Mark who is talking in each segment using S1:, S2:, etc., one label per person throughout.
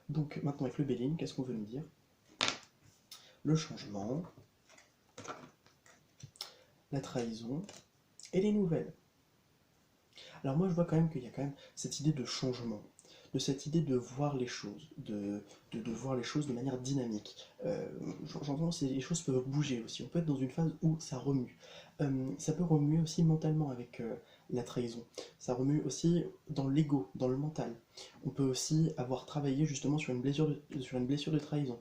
S1: Donc maintenant avec le Béline, qu'est-ce qu'on veut nous dire? Le changement, la trahison et les nouvelles. Alors moi je vois quand même qu'il y a quand même cette idée de changement, de cette idée de voir les choses, de voir les choses de manière dynamique. J'entends que les choses peuvent bouger aussi, on peut être dans une phase où ça remue. Ça peut remuer aussi mentalement avec la trahison, ça remue aussi dans l'ego, dans le mental. On peut aussi avoir travaillé justement sur une blessure de trahison.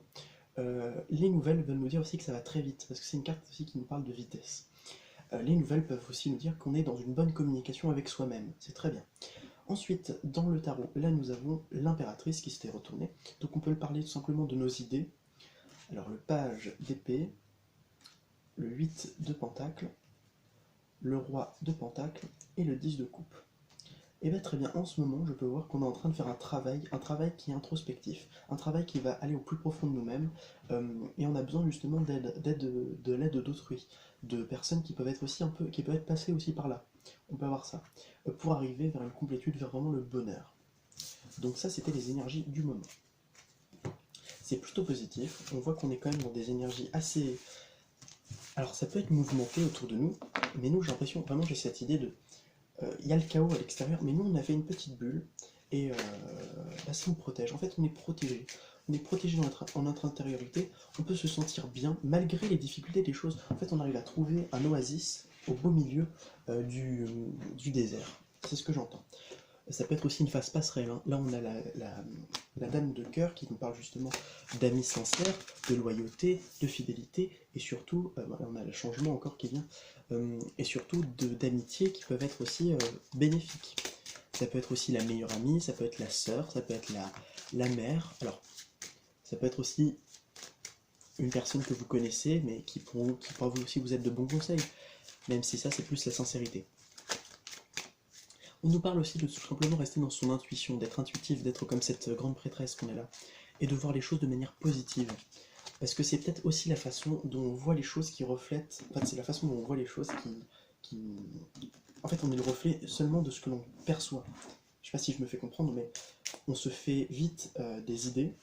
S1: Les nouvelles veulent nous dire aussi que ça va très vite, parce que c'est une carte aussi qui nous parle de vitesse. Les nouvelles peuvent aussi nous dire qu'on est dans une bonne communication avec soi-même, c'est très bien. Ensuite, dans le tarot, là nous avons l'impératrice qui s'était retournée, donc on peut parler tout simplement de nos idées. Alors le page d'épée, le 8 de pentacle, le roi de pentacle et le 10 de coupe. Et bien très bien, en ce moment, je peux voir qu'on est en train de faire un travail qui est introspectif, un travail qui va aller au plus profond de nous-mêmes, et on a besoin justement de l'aide d'autrui, de personnes qui peuvent être aussi un peu, qui peuvent être passées aussi par là. On peut avoir ça, pour arriver vers une complétude, vers vraiment le bonheur. Donc ça, c'était les énergies du moment. C'est plutôt positif, on voit qu'on est quand même dans des énergies assez... Alors ça peut être mouvementé autour de nous, mais nous j'ai l'impression, vraiment j'ai cette idée de... Il y a le chaos à l'extérieur, mais nous on a fait une petite bulle, et bah, ça nous protège. En fait, on est protégé. On est protégé en notre intériorité, on peut se sentir bien malgré les difficultés des choses. En fait, on arrive à trouver un oasis au beau milieu du désert. C'est ce que j'entends. Ça peut être aussi une phase passerelle, hein. Là, on a la dame de cœur qui nous parle justement d'amis sincères, de loyauté, de fidélité, et surtout, on a le changement encore qui vient, et surtout d'amitié qui peuvent être aussi bénéfiques. Ça peut être aussi la meilleure amie, ça peut être la sœur, ça peut être la mère. Alors, ça peut être aussi une personne que vous connaissez, mais qui pourra vous aussi vous être de bons conseils, même si ça, c'est plus la sincérité. On nous parle aussi de tout simplement rester dans son intuition, d'être intuitif, d'être comme cette grande prêtresse qu'on est là, et de voir les choses de manière positive. Parce que c'est peut-être aussi la façon dont on voit les choses qui reflètent, en fait c'est la façon dont on voit les choses qui... En fait on est le reflet seulement de ce que l'on perçoit. Je sais pas si je me fais comprendre, mais on se fait vite des idées.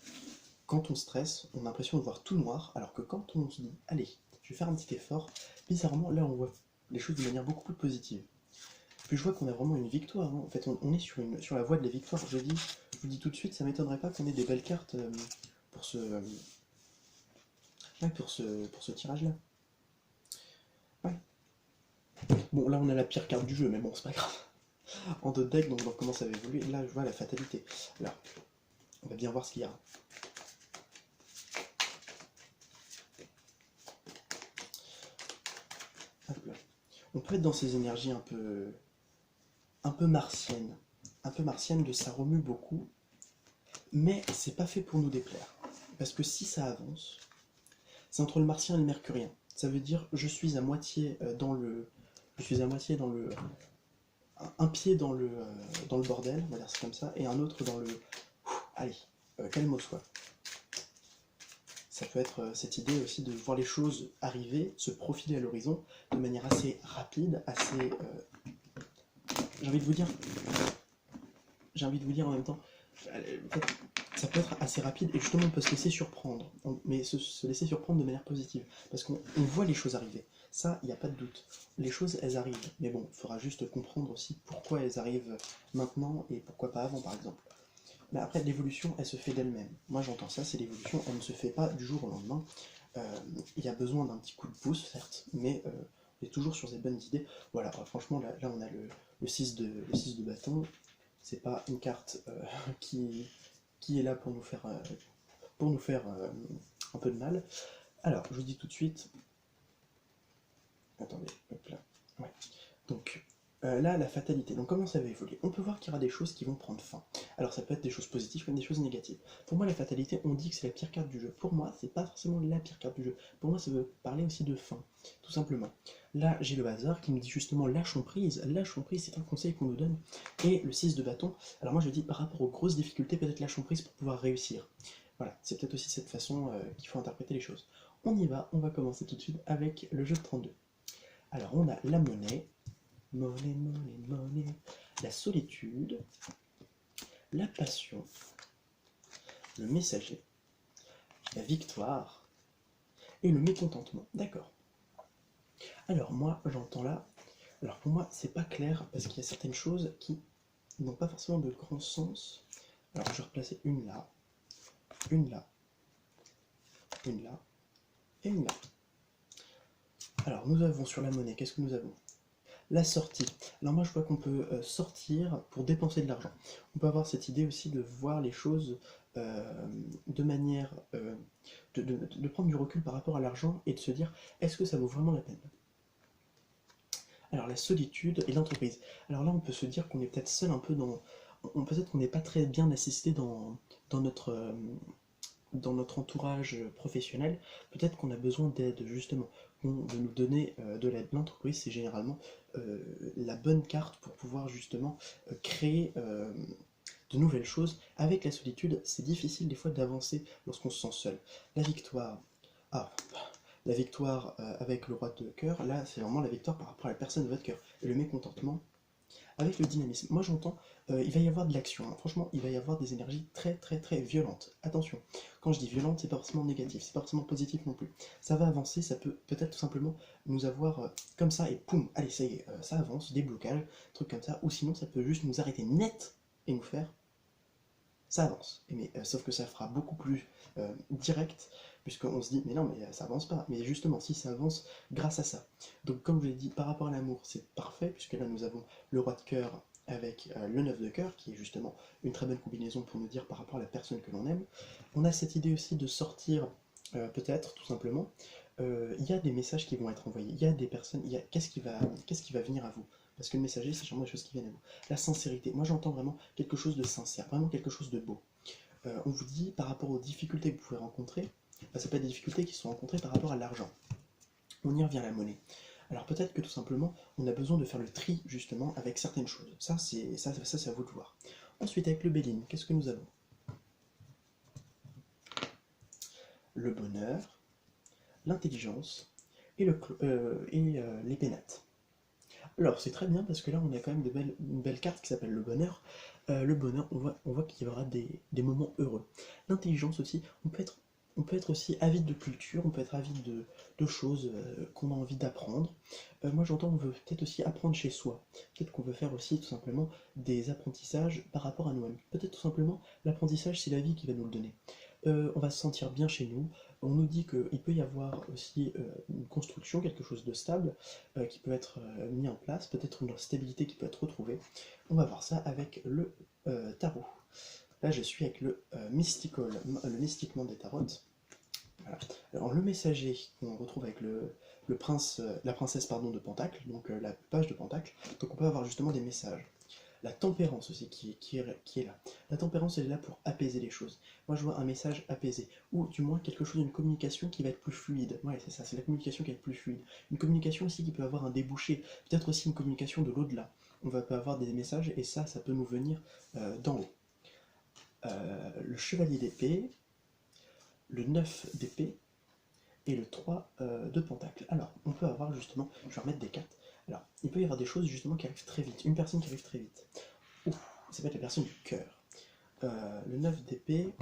S1: Quand on stresse, on a l'impression de voir tout noir, alors que quand on se dit, allez, je vais faire un petit effort, bizarrement là on voit les choses de manière beaucoup plus positive. Puis je vois qu'on a vraiment une victoire, hein. En fait, on est sur la voie de la victoire. Je vous dis tout de suite, ça m'étonnerait pas qu'on ait des belles cartes pour ce, ouais, pour ce tirage-là. Ouais. Bon, là, on a la pire carte du jeu, mais bon, c'est pas grave. En deux decks, donc on voir comment ça va évoluer. Là, je vois la fatalité. Alors, on va bien voir ce qu'il y a. Hop là. On peut être dans ces énergies un peu martiennes de ça remue beaucoup, mais c'est pas fait pour nous déplaire. Parce que si ça avance, c'est entre le martien et le mercurien. Ça veut dire je suis à moitié dans le. Je suis à moitié dans le. Un pied dans le bordel, on va dire c'est comme ça, et un autre dans le. Allez, calme-toi. Ça peut être cette idée aussi de voir les choses arriver, se profiler à l'horizon de manière assez rapide, assez. J'ai envie de vous dire. J'ai envie de vous dire en même temps. En fait, ça peut être assez rapide et justement on peut se laisser surprendre, mais se laisser surprendre de manière positive, parce qu'on voit les choses arriver, ça il n'y a pas de doute, les choses elles arrivent, mais bon, il faudra juste comprendre aussi pourquoi elles arrivent maintenant et pourquoi pas avant par exemple. Mais après l'évolution elle se fait d'elle-même, moi j'entends ça, c'est l'évolution, elle ne se fait pas du jour au lendemain, il y a besoin d'un petit coup de pouce certes, mais on est toujours sur ces bonnes idées. Voilà, franchement là on a le 6 le 6 de bâton, c'est pas une carte qui est là pour nous faire un peu de mal. Alors, je vous dis tout de suite. Attendez, hop là. Ouais. Donc, là, la fatalité. Donc, comment ça va évoluer? On peut voir qu'il y aura des choses qui vont prendre fin. Alors, ça peut être des choses positives comme des choses négatives. Pour moi, la fatalité, on dit que c'est la pire carte du jeu. Pour moi, c'est pas forcément la pire carte du jeu. Pour moi, ça veut parler aussi de fin, tout simplement. Là, j'ai le hasard qui me dit justement lâchons prise. Lâchons prise, c'est un conseil qu'on nous donne. Et le 6 de bâton. Alors, moi, je dis par rapport aux grosses difficultés, peut-être lâchons prise pour pouvoir réussir. Voilà, c'est peut-être aussi cette façon qu'il faut interpréter les choses. On y va, on va commencer tout de suite avec le jeu de 32. Alors, on a la monnaie, monnaie, la solitude, la passion, le messager, la victoire et le mécontentement. D'accord. Alors moi, j'entends là... Alors pour moi, c'est pas clair parce qu'il y a certaines choses qui n'ont pas forcément de grand sens. Alors je vais replacer une là, une là, une là et une là. Alors nous avons sur la monnaie, qu'est-ce que nous avons? La sortie. Alors moi je vois qu'on peut sortir pour dépenser de l'argent. On peut avoir cette idée aussi de voir les choses de manière... de prendre du recul par rapport à l'argent et de se dire est-ce que ça vaut vraiment la peine? Alors la solitude et l'entreprise. Alors là on peut se dire qu'on est peut-être seul un peu dans... Peut-être qu'on n'est pas très bien assisté dans dans notre entourage professionnel, peut-être qu'on a besoin d'aide justement, de nous donner de l'aide. L'entreprise, c'est généralement la bonne carte pour pouvoir justement créer de nouvelles choses. Avec la solitude, c'est difficile des fois d'avancer lorsqu'on se sent seul. La victoire, ah, la victoire avec le roi de cœur, là c'est vraiment la victoire par rapport à la personne de votre cœur. Et le mécontentement, avec le dynamisme. Moi j'entends, il va y avoir de l'action. Franchement, il va y avoir des énergies très très très violentes. Attention, quand je dis violente, c'est pas forcément négatif, c'est pas forcément positif non plus. Ça va avancer, ça peut peut-être tout simplement nous avoir comme ça et poum, allez ça y est, ça avance, déblocage, trucs comme ça. Ou sinon ça peut juste nous arrêter net et nous faire ça avance. Mais, sauf que ça fera beaucoup plus direct, puisqu'on se dit, mais non, mais ça avance pas. Mais justement, si ça avance grâce à ça. Donc, comme je l'ai dit, par rapport à l'amour, c'est parfait, puisque là, nous avons le roi de cœur avec le 9 de cœur, qui est justement une très bonne combinaison pour nous dire par rapport à la personne que l'on aime. On a cette idée aussi de sortir, peut-être, tout simplement. Il y a des messages qui vont être envoyés, il y a des personnes, qu'est-ce qui va venir à vous? Parce que le messager, c'est vraiment des choses qui viennent à vous. La sincérité, moi j'entends vraiment quelque chose de sincère, vraiment quelque chose de beau. On vous dit par rapport aux difficultés que vous pouvez rencontrer, ça peut être des difficultés qui sont rencontrées par rapport à l'argent. On y revient à la monnaie. Alors peut-être que tout simplement, on a besoin de faire le tri justement avec certaines choses. Ça, c'est à vous de voir. Ensuite, avec le Béline, qu'est-ce que nous avons? Le bonheur, l'intelligence et les pénates. Alors c'est très bien parce que là on a quand même une belle carte qui s'appelle le bonheur. Le bonheur, on voit qu'il y aura des moments heureux. L'intelligence aussi, on peut être aussi avide de culture, on peut être avide de choses qu'on a envie d'apprendre. Moi j'entends qu'on veut peut-être aussi apprendre chez soi. Peut-être qu'on veut faire aussi tout simplement des apprentissages par rapport à nous-mêmes. Peut-être tout simplement l'apprentissage c'est la vie qui va nous le donner. On va se sentir bien chez nous. On nous dit qu'il peut y avoir aussi une construction, quelque chose de stable qui peut être mis en place, peut-être une stabilité qui peut être retrouvée. On va voir ça avec le tarot. Là, je suis avec le Mystic Monde des Tarots. Voilà. Alors, le messager qu'on retrouve avec la princesse pardon, de Pentacle, donc la page de Pentacle. Donc, on peut avoir justement des messages. La tempérance aussi qui est là. La tempérance, elle est là pour apaiser les choses. Moi, je vois un message apaisé, ou du moins quelque chose, une communication qui va être plus fluide. Ouais, c'est ça, c'est la communication qui va être plus fluide. Une communication aussi qui peut avoir un débouché, peut-être aussi une communication de l'au-delà. On va pas avoir des messages, et ça peut nous venir d'en haut. Le chevalier d'épée, le 9 d'épée, et le 3 de pentacle. Alors, on peut avoir justement, je vais remettre des cartes. Alors, il peut y avoir des choses justement qui arrivent très vite. Une personne qui arrive très vite. Ouf, ça peut être la personne du cœur. Le 9 d'épée.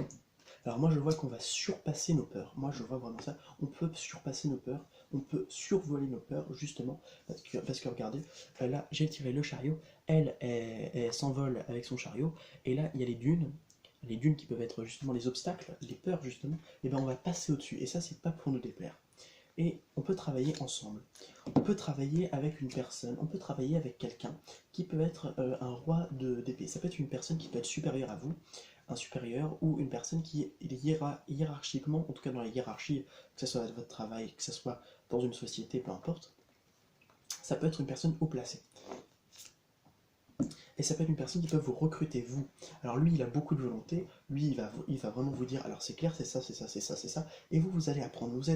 S1: Alors moi je vois qu'on va surpasser nos peurs. Moi je vois vraiment ça. On peut surpasser nos peurs. On peut survoler nos peurs justement. Parce que regardez, là j'ai tiré le chariot. Elle s'envole avec son chariot. Et là il y a les dunes. Les dunes qui peuvent être justement les obstacles, les peurs justement. Et bien on va passer au-dessus. Et ça c'est pas pour nous déplaire. Et on peut travailler ensemble. On peut travailler avec une personne, on peut travailler avec quelqu'un qui peut être un roi d'épée. Ça peut être une personne qui peut être supérieure à vous, un supérieur, ou une personne qui est hiérarchiquement, en tout cas dans la hiérarchie, que ce soit à votre travail, que ce soit dans une société, peu importe, ça peut être une personne haut placée. Et ça peut être une personne qui peut vous recruter, vous. Alors lui, il a beaucoup de volonté, lui, il va vraiment vous dire, alors c'est clair, c'est ça, c'est ça, c'est ça, c'est ça, et vous allez apprendre, vous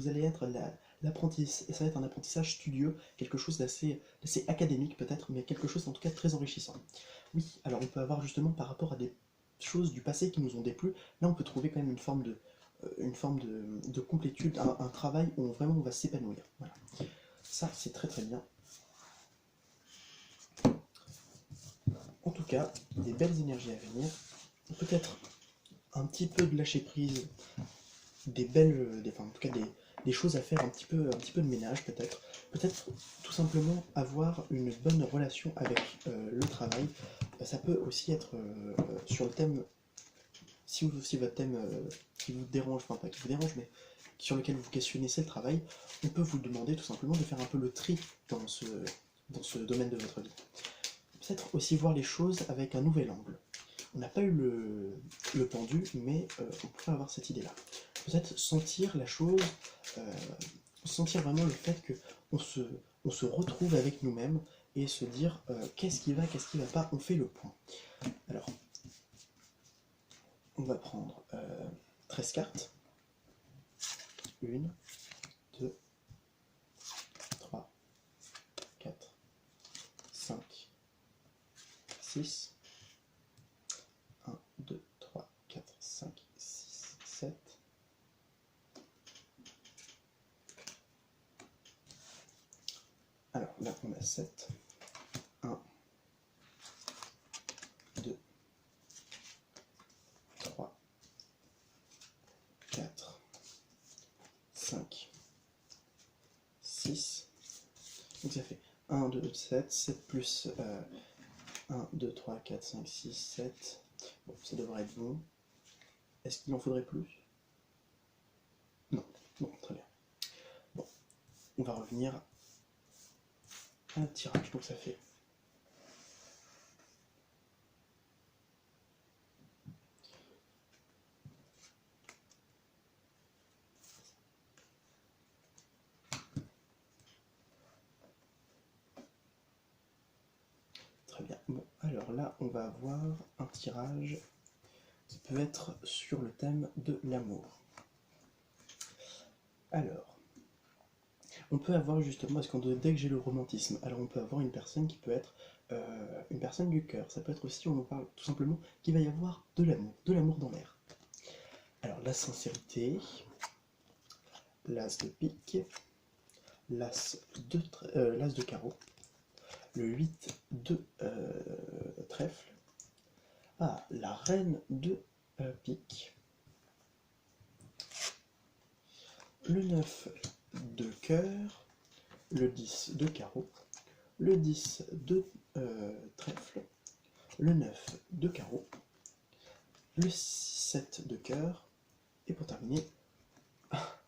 S1: allez être l'apprentissage, ça va être un apprentissage studieux, quelque chose d'assez académique peut-être, mais quelque chose en tout cas très enrichissant. Oui, alors on peut avoir justement par rapport à des choses du passé qui nous ont déplu, là on peut trouver quand même une forme de complétude, un travail où vraiment on va s'épanouir. Voilà. Ça, c'est très très bien. En tout cas, des belles énergies à venir, peut-être un petit peu de lâcher prise, des belles, enfin, en tout cas des choses à faire, un petit peu de ménage peut-être. Peut-être tout simplement avoir une bonne relation avec le travail. Ça peut aussi être sur le thème, si votre thème qui vous dérange, enfin pas qui vous dérange, mais sur lequel vous questionnez c'est le travail, on peut vous demander tout simplement de faire un peu le tri dans ce domaine de votre vie. Peut-être aussi voir les choses avec un nouvel angle. On n'a pas eu le pendu, mais on pourrait avoir cette idée-là. Peut-être sentir la chose, euh, sentir vraiment le fait on se retrouve avec nous-mêmes et se dire qu'est-ce qui va pas, on fait le point. Alors, on va prendre 13 cartes. 1, 2, 3, 4, 5, 6. 1, 2, 3, 4, 5, 6, 7. Alors là, on a 7. 1, 2, 3, 4, 5, 6. Donc ça fait 1, 2, 7. 7 plus 1, 2, 3, 4, 5, 6, 7. Bon, ça devrait être bon. Est-ce qu'il en faudrait plus? Non. Bon, très bien. Bon, on va revenir à notre tirage. Donc ça fait très bien. Bon, alors là, on va avoir un tirage qui peut être sur le thème de l'amour. Alors, on peut avoir justement, parce qu'on dès que j'ai le romantisme, alors on peut avoir une personne qui peut être une personne du cœur. Ça peut être aussi, on en parle tout simplement, qu'il va y avoir de l'amour dans l'air. Alors la sincérité, l'as de pique, l'as de carreau, le 8 de trèfle, la reine de pique, le 9 de cœur, le 10 de carreau, le 10 de trèfle, le 9 de carreau, le 7 de cœur, et pour terminer,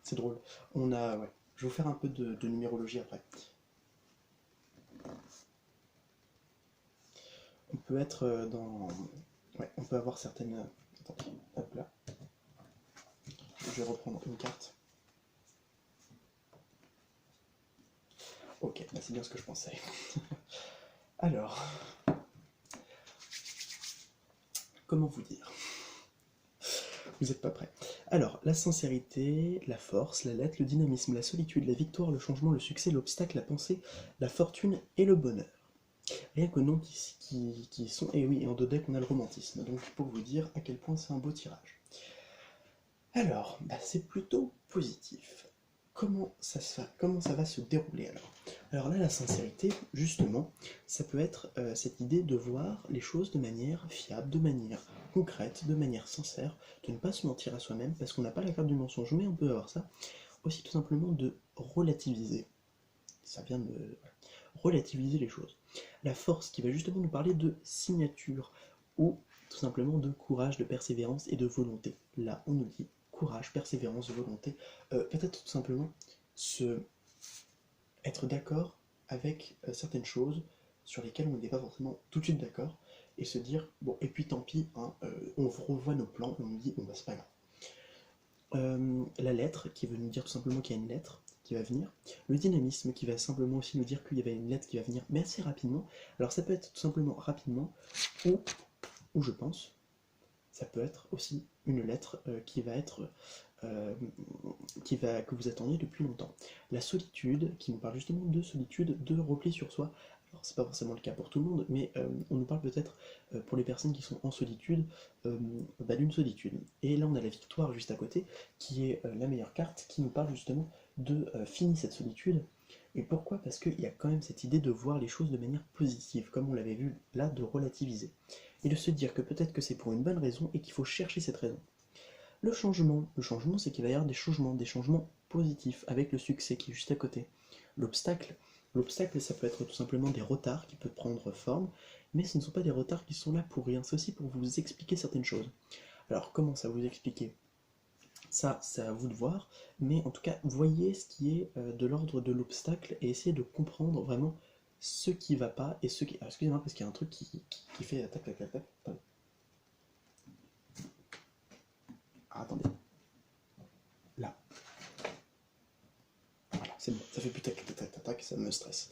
S1: c'est drôle, on a, ouais, je vais vous faire un peu de numérologie après. On peut être dans, ouais, on peut avoir certaines, attendez, hop là, je vais reprendre une carte. Ok, bah c'est bien ce que je pensais. Alors, comment vous dire? Vous n'êtes pas prêts. Alors, la sincérité, la force, la lettre, le dynamisme, la solitude, la victoire, le changement, le succès, l'obstacle, la pensée, la fortune et le bonheur. Rien que noms qui sont... Et oui, et en deux decks, on a le romantisme. Donc, pour vous dire à quel point c'est un beau tirage. Alors, bah, c'est plutôt positif. Comment ça va se dérouler alors? Alors là, la sincérité, justement, ça peut être cette idée de voir les choses de manière fiable, de manière concrète, de manière sincère, de ne pas se mentir à soi-même, parce qu'on n'a pas la carte du mensonge, mais on peut avoir ça. Aussi tout simplement de relativiser. Ça vient de relativiser les choses. La force qui va justement nous parler de signature, ou tout simplement de courage, de persévérance et de volonté. Là, on nous dit courage, persévérance, volonté. Peut-être tout simplement être d'accord avec certaines choses sur lesquelles on n'est pas forcément tout de suite d'accord, et se dire, bon, et puis tant pis, hein, on revoit nos plans, et on nous dit, bon bah c'est pas grave. La lettre, qui veut nous dire tout simplement qu'il y a une lettre qui va venir. Le dynamisme, qui va simplement aussi nous dire qu'il y avait une lettre qui va venir, mais assez rapidement. Alors ça peut être tout simplement rapidement, ou je pense, ça peut être aussi une lettre qui va être que vous attendiez depuis longtemps. La solitude, qui nous parle justement de solitude, de repli sur soi. Alors c'est pas forcément le cas pour tout le monde, mais on nous parle peut-être pour les personnes qui sont en solitude, d'une solitude. Et là on a la victoire juste à côté, qui est la meilleure carte, qui nous parle justement de finir cette solitude. Et pourquoi? Parce qu'il y a quand même cette idée de voir les choses de manière positive, comme on l'avait vu là, de relativiser. Et de se dire que peut-être que c'est pour une bonne raison et qu'il faut chercher cette raison. Le changement, c'est qu'il va y avoir des changements positifs avec le succès qui est juste à côté. L'obstacle, l'obstacle, ça peut être tout simplement des retards qui peuvent prendre forme, mais ce ne sont pas des retards qui sont là pour rien, c'est aussi pour vous expliquer certaines choses. Alors, comment ça vous expliquer? Ça, c'est à vous de voir, mais en tout cas, voyez ce qui est de l'ordre de l'obstacle et essayez de comprendre vraiment ce qui va pas et ce qui. Alors, excusez-moi, parce qu'il y a un truc qui fait tac tac tac tac. Attendez. Ah, attendez. Là. Voilà, c'est bon, ça fait plus tac tac tac tac tac, ça me stresse.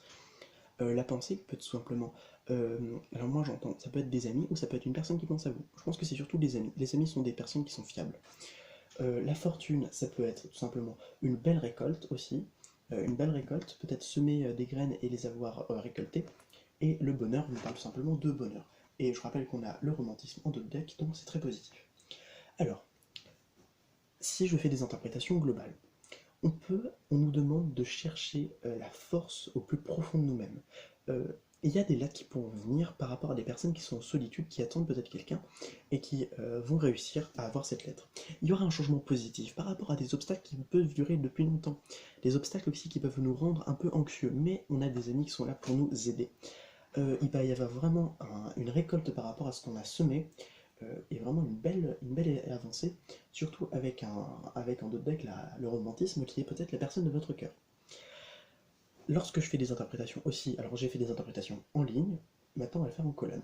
S1: La pensée peut être tout simplement. Alors, moi, j'entends, ça peut être des amis ou ça peut être une personne qui pense à vous. Je pense que c'est surtout des amis. Les amis sont des personnes qui sont fiables. La fortune, ça peut être tout simplement une belle récolte aussi. Une belle récolte, peut-être semer des graines et les avoir récoltées. Et le bonheur, on parle tout simplement de bonheur. Et je rappelle qu'on a le romantisme en deux deck, donc c'est très positif. Alors, si je fais des interprétations globales, on nous demande de chercher la force au plus profond de nous-mêmes. Il y a des lacs qui pourront venir par rapport à des personnes qui sont en solitude, qui attendent peut-être quelqu'un et qui vont réussir à avoir cette lettre. Il y aura un changement positif par rapport à des obstacles qui peuvent durer depuis longtemps. Des obstacles aussi qui peuvent nous rendre un peu anxieux, mais on a des amis qui sont là pour nous aider. Il va y avoir vraiment une récolte par rapport à ce qu'on a semé, et vraiment une belle avancée, surtout avec en d'autres deck le romantisme qui est peut-être la personne de votre cœur. Lorsque je fais des interprétations aussi, alors j'ai fait des interprétations en ligne, maintenant on va le faire en colonne.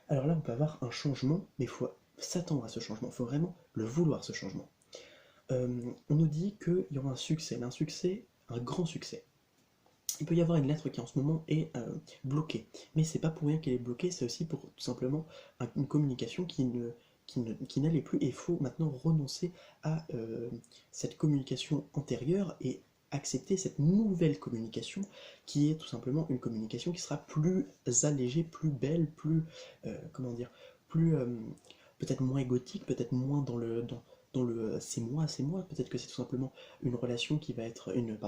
S1: Alors là on peut avoir un changement, mais il faut s'attendre à ce changement, il faut vraiment le vouloir ce changement. On nous dit qu'il y aura un succès, mais un succès, un grand succès. Il peut y avoir une lettre qui en ce moment est bloquée, mais c'est pas pour rien qu'elle est bloquée, c'est aussi pour tout simplement une communication qui n'allait plus, et il faut maintenant renoncer à cette communication antérieure et accepter cette nouvelle communication qui est tout simplement une communication qui sera plus allégée, plus belle, plus comment dire, plus peut-être moins égotique, peut-être moins dans le c'est moi, peut-être que c'est tout simplement une relation qui va être une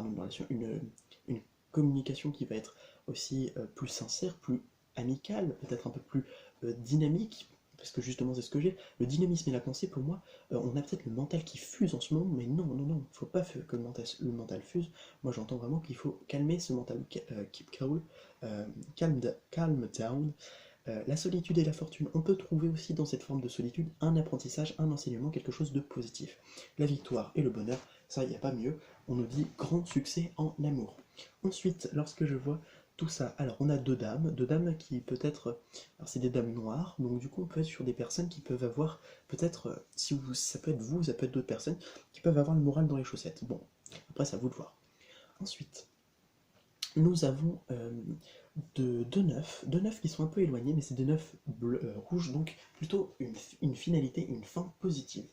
S1: communication qui va être aussi plus sincère, plus amicale, peut-être un peu plus dynamique, parce que justement c'est ce que j'ai. Le dynamisme et la pensée, pour moi, on a peut-être le mental qui fuse en ce moment, mais non, non, non, il ne faut pas que le mental fuse. Moi j'entends vraiment qu'il faut calmer ce mental, keep cool, calm down. La solitude et la fortune, on peut trouver aussi dans cette forme de solitude un apprentissage, un enseignement, quelque chose de positif. La victoire et le bonheur, ça, il n'y a pas mieux. On nous dit grand succès en amour. Ensuite, lorsque je vois tout ça, alors on a deux dames qui peut-être, alors c'est des dames noires, donc du coup on peut être sur des personnes qui peuvent avoir, peut-être, si vous, ça peut être vous, ça peut être d'autres personnes, qui peuvent avoir le moral dans les chaussettes. Bon, après c'est à vous de voir. Ensuite, nous avons deux neufs qui sont un peu éloignés, mais c'est des neufs rouges, donc plutôt une finalité, une fin positive.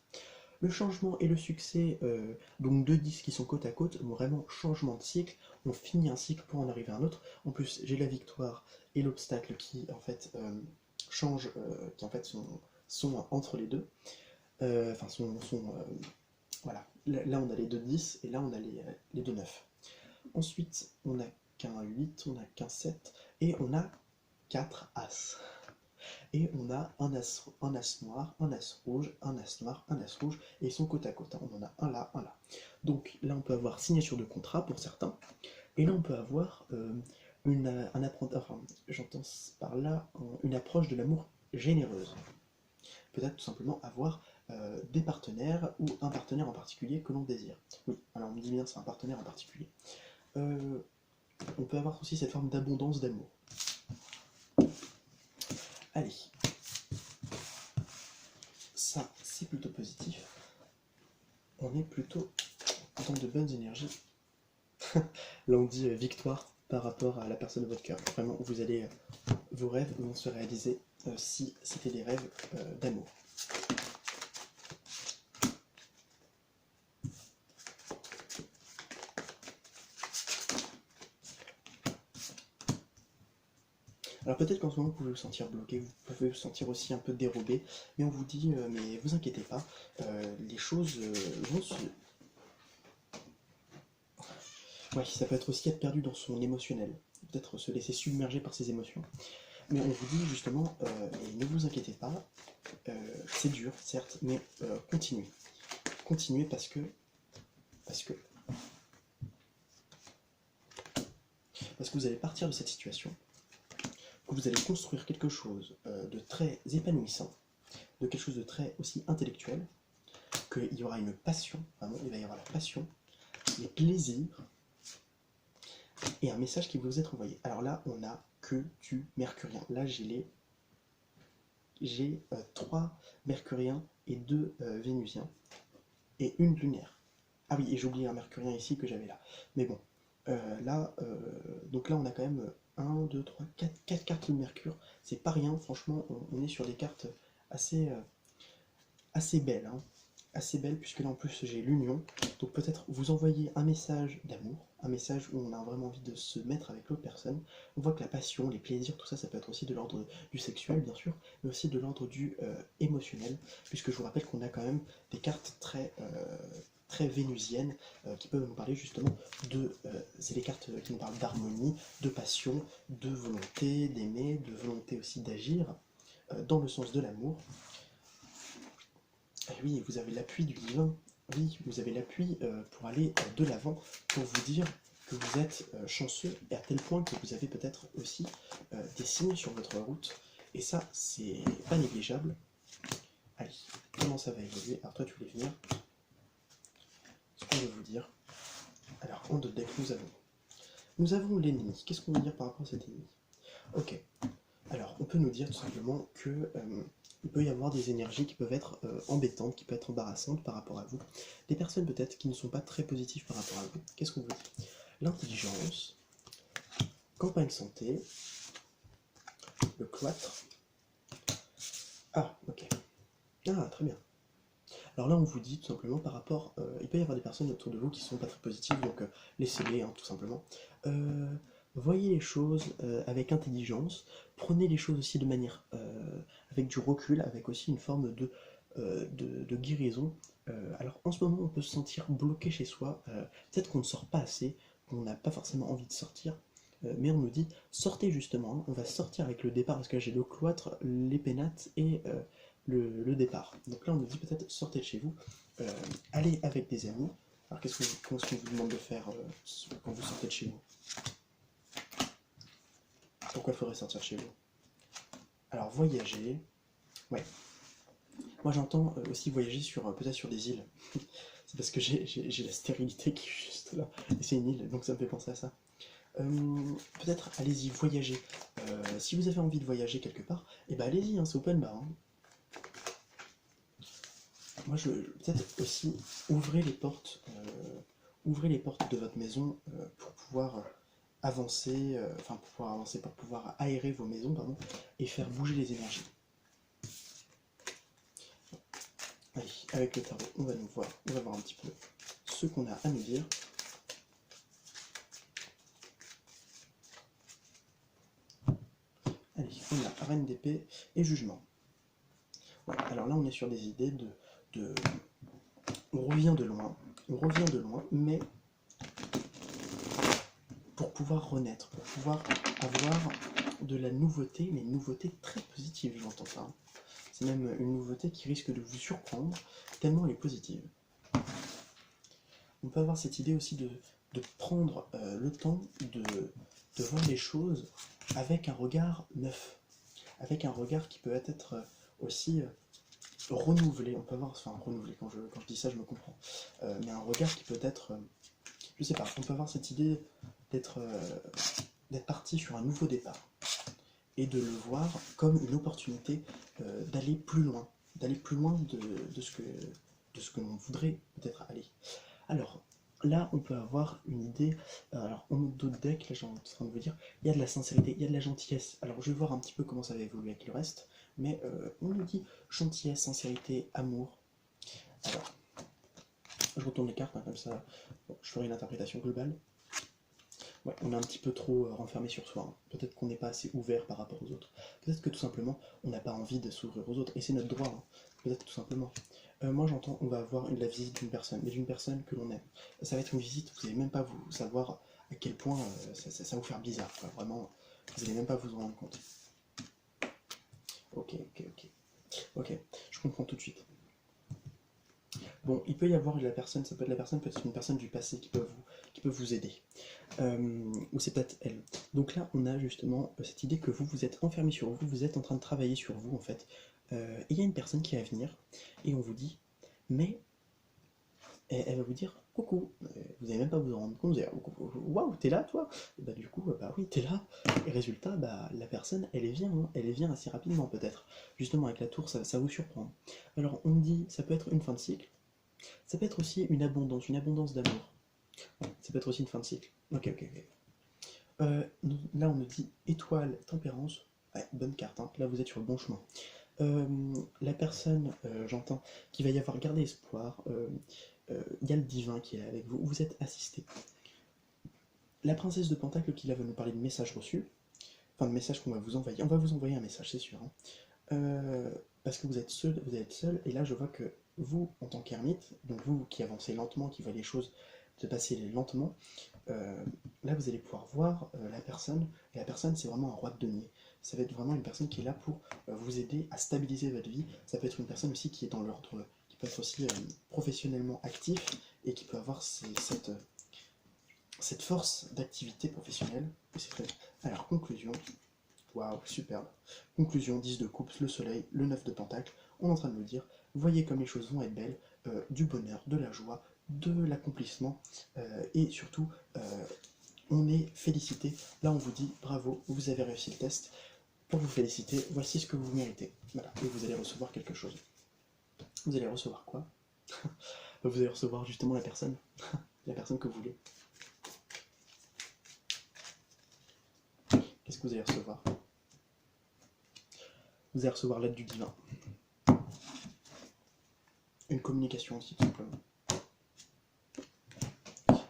S1: Le changement et le succès, donc deux disques qui sont côte à côte, vraiment changement de cycle, on finit un cycle pour en arriver à un autre. En plus, j'ai la victoire et l'obstacle qui en fait changent, qui en fait sont entre les deux. Enfin, voilà. Là, on a les deux 10 et là, on a les deux 9. Ensuite, on a qu'un 8, on a qu'un 7 et on a 4 As. Et on a un as noir, un as rouge, un as noir, un as rouge, et ils sont côte à côte. On en a un là, un là. Donc là, on peut avoir signature de contrat pour certains, et là, on peut avoir un apprentissage, enfin, j'entends par là une approche de l'amour généreuse. Peut-être tout simplement avoir des partenaires ou un partenaire en particulier que l'on désire. Oui, alors on me dit bien c'est un partenaire en particulier. On peut avoir aussi cette forme d'abondance d'amour. Allez, ça c'est plutôt positif. On est plutôt dans de bonnes énergies. Là on dit victoire par rapport à la personne de votre cœur. Vraiment, vos rêves vont se réaliser si c'était des rêves d'amour. Alors peut-être qu'en ce moment vous pouvez vous sentir bloqué, vous pouvez vous sentir aussi un peu dérobé, mais on vous dit, mais vous inquiétez pas, les choses vont se... Ouais, ça peut être aussi être perdu dans son émotionnel, peut-être se laisser submerger par ses émotions. Mais on vous dit justement, ne vous inquiétez pas, c'est dur, certes, mais continuez. continuer parce que vous allez partir de cette situation, que vous allez construire quelque chose de très épanouissant, de quelque chose de très aussi intellectuel, qu'il y aura une passion, vraiment, il va y avoir la passion, les plaisirs, et un message qui va vous être envoyé. Alors là, on a que du mercurien. Là, j'ai 3 mercuriens et 2 vénusiens, et une lunaire. Ah oui, et j'ai oublié un mercurien ici que j'avais là. Mais bon, donc là, on a quand même 1, 2, 3, 4 cartes de Mercure. C'est pas rien, franchement, on est sur des cartes assez, assez belles. Hein. Assez belles, puisque là en plus j'ai l'union. Donc peut-être vous envoyer un message d'amour, un message où on a vraiment envie de se mettre avec l'autre personne. On voit que la passion, les plaisirs, tout ça, ça peut être aussi de l'ordre du sexuel, bien sûr, mais aussi de l'ordre du émotionnel, puisque je vous rappelle qu'on a quand même des cartes très vénusiennes qui peuvent nous parler justement de... c'est les cartes qui nous parlent d'harmonie, de passion, de volonté d'aimer, de volonté aussi d'agir dans le sens de l'amour. Et oui, vous avez l'appui du divin. Oui, vous avez l'appui pour aller de l'avant, pour vous dire que vous êtes chanceux, et à tel point que vous avez peut-être aussi des signes sur votre route. Et ça, c'est pas négligeable. Allez, comment ça va évoluer? Alors toi, tu voulais venir. Ce qu'on veut vous dire. Alors, en deux decks, nous avons l'ennemi. Qu'est-ce qu'on veut dire par rapport à cet ennemi? Ok. Alors, on peut nous dire tout simplement que il peut y avoir des énergies qui peuvent être embêtantes, qui peuvent être embarrassantes par rapport à vous. Des personnes peut-être qui ne sont pas très positives par rapport à vous. Qu'est-ce qu'on veut dire? L'intelligence, campagne santé, le cloître. Ah, ok. Ah, très bien. Alors là, on vous dit tout simplement par rapport... il peut y avoir des personnes autour de vous qui ne sont pas très positives, donc laissez-les, hein, tout simplement. Voyez les choses avec intelligence, prenez les choses aussi de manière... avec du recul, avec aussi une forme de guérison. Alors en ce moment, on peut se sentir bloqué chez soi, peut-être qu'on ne sort pas assez, qu'on n'a pas forcément envie de sortir, mais on nous dit, sortez justement, hein, on va sortir avec le départ, parce que là j'ai le cloître, les pénates et... le départ. Donc là, on nous dit peut-être sortez de chez vous, allez avec des amis. Alors qu'est-ce qu'on vous demande de faire quand vous sortez de chez vous? Pourquoi il faudrait sortir de chez vous? Alors voyager, ouais. Moi j'entends aussi voyager sur peut-être sur des îles. C'est parce que j'ai la stérilité qui est juste là. Et c'est une île, donc ça me fait penser à ça. Peut-être allez-y voyager. Si vous avez envie de voyager quelque part, et ben allez-y, hein, c'est open bar. Hein. Moi, je peut-être aussi ouvrez les portes de votre maison pour pouvoir avancer, pour pouvoir aérer vos maisons, pardon, et faire bouger les énergies. Allez, avec le tarot, on va voir un petit peu ce qu'on a à nous dire. Allez, on a reine d'épée et jugement. Ouais, alors là, on est sur des idées on revient de loin, mais pour pouvoir renaître, pour pouvoir avoir de la nouveauté, mais une nouveauté très positive, j'entends ça. Hein. C'est même une nouveauté qui risque de vous surprendre, tellement elle est positive. On peut avoir cette idée aussi de prendre le temps de voir les choses avec un regard neuf, avec un regard qui peut être aussi renouvelé. On peut avoir, enfin renouvelé, quand je dis ça, je me comprends, mais un regard qui peut être, je sais pas, on peut avoir cette idée d'être parti sur un nouveau départ et de le voir comme une opportunité d'aller plus loin, de ce que l'on voudrait peut-être aller. Alors là, on peut avoir une idée. Alors en d'autres decks, là j'ai en train de vous dire, il y a de la sincérité, il y a de la gentillesse. Alors je vais voir un petit peu comment ça va évoluer avec le reste, mais on nous dit gentillesse, sincérité, amour. Alors, je retourne les cartes, hein, comme ça, bon, je ferai une interprétation globale. Ouais, on est un petit peu trop renfermé sur soi. Hein. Peut-être qu'on n'est pas assez ouvert par rapport aux autres. Peut-être que tout simplement, on n'a pas envie de s'ouvrir aux autres. Et c'est notre droit. Hein. Peut-être tout simplement. Moi j'entends, on va avoir la visite d'une personne, mais d'une personne que l'on aime. Ça va être une visite, vous n'allez même pas vous savoir à quel point ça va vous faire bizarre. Quoi. Vraiment, vous n'allez même pas vous en rendre compte. Ok, je comprends tout de suite. Bon, il peut y avoir la personne, ça peut être la personne, peut être une personne du passé qui peut vous aider. Ou c'est peut-être elle. Donc là, on a justement cette idée que vous êtes enfermé sur vous, vous êtes en train de travailler sur vous en fait. Et il y a une personne qui va venir et on vous dit, mais elle va vous dire coucou, vous n'allez même pas vous en rendre compte, vous allez dire waouh, t'es là toi? Et bah du coup, bah oui, t'es là. Et résultat, bah la personne, elle vient assez rapidement peut-être. Justement avec la tour, ça vous surprend. Alors on me dit, ça peut être une fin de cycle, ça peut être aussi une abondance d'amour. Ouais, ça peut être aussi une fin de cycle. Ok, ok, ok. Là on me dit étoile, tempérance. Ouais, bonne carte, hein. Là vous êtes sur le bon chemin. La personne, j'entends, qui va y avoir gardé espoir, il y a le divin qui est là avec vous, vous êtes assisté. La princesse de Pentacle qui là va nous parler de messages reçus, enfin de messages qu'on va vous envoyer. On va vous envoyer un message, c'est sûr. Hein. Parce que vous êtes seul, et là je vois que vous, en tant qu'ermite, donc vous qui avancez lentement, qui voyez les choses se passer lentement, là vous allez pouvoir voir la personne, et la personne c'est vraiment un roi de denier. Ça va être vraiment une personne qui est là pour vous aider à stabiliser votre vie. Ça peut être une personne aussi qui est dans l'ordre, qui peut être aussi professionnellement actif, et qui peut avoir cette force d'activité professionnelle. C'est très bien. Alors, conclusion. Waouh, superbe. Conclusion, 10 de coupe, le soleil, le 9 de pentacle. On est en train de nous dire, voyez comme les choses vont être belles, du bonheur, de la joie, de l'accomplissement, et surtout, on est félicité. Là, on vous dit, bravo, vous avez réussi le test. Pour vous féliciter, voici ce que vous méritez. Voilà, et vous allez recevoir quelque chose. Vous allez recevoir quoi? Vous allez recevoir justement la personne que vous voulez. Qu'est-ce que vous allez recevoir? Vous allez recevoir l'aide du divin. Une communication aussi, tout simplement.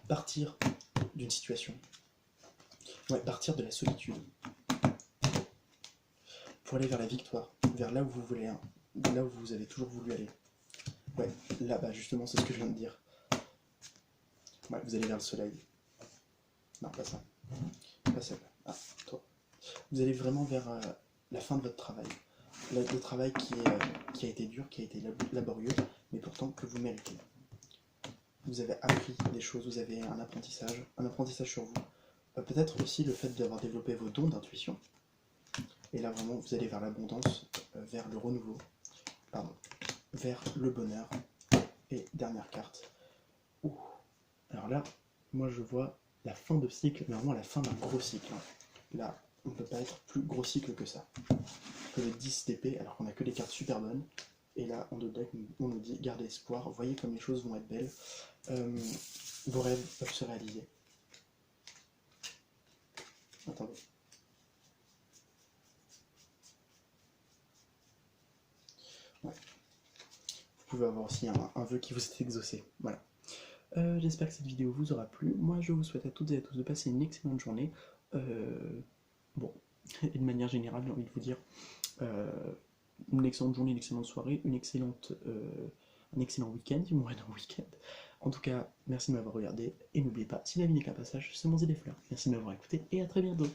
S1: Partir d'une situation. Ouais, partir de la solitude. Pour aller vers la victoire, vers là où vous voulez, hein, là où vous avez toujours voulu aller. Ouais, là, bah justement, c'est ce que je viens de dire. Ouais, vous allez vers le soleil. Non, pas ça. Pas ça. Ah, toi. Vous allez vraiment vers la fin de votre travail. Le travail qui a été dur, qui a été laborieux, mais pourtant que vous méritez. Vous avez appris des choses, vous avez un apprentissage sur vous. Peut-être aussi le fait d'avoir développé vos dons d'intuition. Et là, vraiment, vous allez vers l'abondance, vers le renouveau, pardon, vers le bonheur. Et dernière carte. Ouh. Alors là, moi je vois la fin de cycle, mais vraiment la fin d'un gros cycle. Hein. Là, on ne peut pas être plus gros cycle que ça. Que les 10 d'épée, alors qu'on a que des cartes super bonnes. Et là, en deck, on nous dit gardez espoir, voyez comme les choses vont être belles. Vos rêves peuvent se réaliser. Attendez. Ouais. Vous pouvez avoir aussi un vœu qui vous est exaucé. Voilà. J'espère que cette vidéo vous aura plu. Moi, je vous souhaite à toutes et à tous de passer une excellente journée. Bon, et de manière générale, j'ai envie de vous dire une excellente journée, une excellente soirée, un excellent week-end, du moins un week-end. En tout cas, merci de m'avoir regardé, et n'oubliez pas, si la vie n'est qu'un passage, semoncez des fleurs. Merci de m'avoir écouté, et à très bientôt.